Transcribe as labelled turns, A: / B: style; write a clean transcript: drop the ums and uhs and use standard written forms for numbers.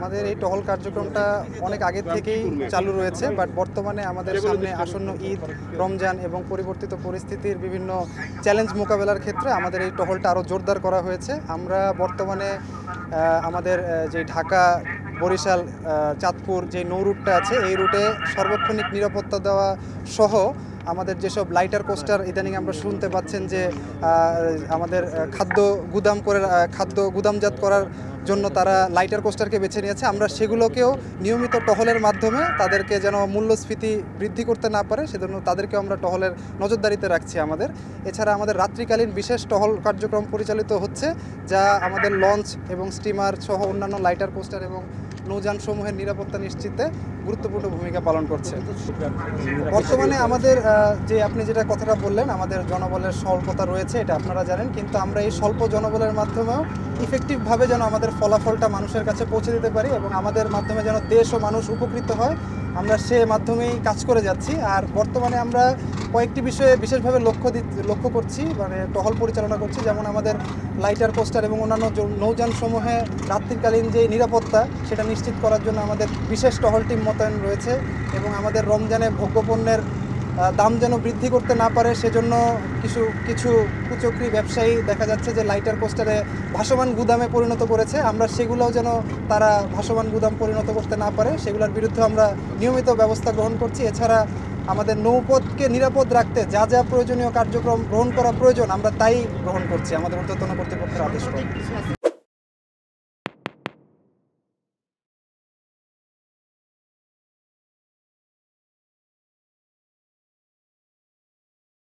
A: আমাদের এই টহল কার্যক্রমটা অনেক আগে থেকেই চালু রয়েছে, বাট বর্তমানে আমাদের সামনে আসন্ন ঈদ, রমজান এবং পরিবর্তিত পরিস্থিতির বিভিন্ন চ্যালেঞ্জ মোকাবেলার ক্ষেত্রে আমাদের এই টহলটা আরও জোরদার করা হয়েছে। আমরা বর্তমানে আমাদের যে ঢাকা, বরিশাল, চাঁদপুর যে নৌ রুটটা আছে, এই রুটে সার্বক্ষণিক নিরাপত্তা দেওয়া সহ আমাদের যেসব লাইটার কোস্টার ইদানিং আমরা শুনতে পাচ্ছেন যে আমাদের খাদ্য গুদামজাত করার জন্য তারা লাইটার কোস্টারকে বেছে নিয়েছে, আমরা সেগুলোকেও নিয়মিত টহলের মাধ্যমে তাদেরকে যেন মূল্যস্ফীতি বৃদ্ধি করতে না পারে সেজন্য তাদেরকেও আমরা টহলের নজরদারিতে রাখছি। এছাড়া আমাদের রাত্রিকালীন বিশেষ টহল কার্যক্রম পরিচালিত হচ্ছে, যা আমাদের লঞ্চ এবং স্টিমার সহ অন্যান্য লাইটার কোস্টার এবং নৌযানসমূহের নিরাপত্তা নিশ্চিতে গুরুত্বপূর্ণ ভূমিকা পালন করছে। বর্তমানে আমাদের যে আপনি যেটা কথাটা বললেন, আমাদের জনবলের স্বল্পতা রয়েছে, এটা আপনারা জানেন, কিন্তু আমরা এই স্বল্প জনবলের মাধ্যমেও ইফেক্টিভভাবে যেন আমাদের ফলাফলটা মানুষের কাছে পৌঁছে দিতে পারি এবং আমাদের মাধ্যমে যেন দেশ ও মানুষ উপকৃত হয়, আমরা সে মাধ্যমেই কাজ করে যাচ্ছি। আর বর্তমানে আমরা কয়েকটি বিষয়ে বিশেষভাবে লক্ষ্য করছি, মানে টহল পরিচালনা করছি, যেমন আমাদের লাইটার কোস্টার এবং অন্যান্য নৌযানসমূহে রাত্রিকালীন যে নিরাপত্তা সেটা নিশ্চিত করার জন্য আমাদের বিশেষ টহল টিম মোতায়েন রয়েছে এবং আমাদের রমজানে ভোগ্যপণ্যের দাম যেন বৃদ্ধি করতে না পারে সেজন্য কিছু কুচক্রী ব্যবসায়ী দেখা যাচ্ছে যে লাইটার কোস্টারে ভাসমান গুদামে পরিণত করেছে, আমরা সেগুলোও যেন তারা ভাসমান গুদাম পরিণত করতে না পারে সেগুলোর বিরুদ্ধে আমরা নিয়মিত ব্যবস্থা গ্রহণ করছি। এছাড়া আমাদের নৌপথকে নিরাপদ রাখতে যা যা প্রয়োজনীয় কার্যক্রম গ্রহণ করা প্রয়োজন আমরা তাই গ্রহণ করছি আমাদের ঊর্ধ্বতন কর্তৃপক্ষের আদেশ।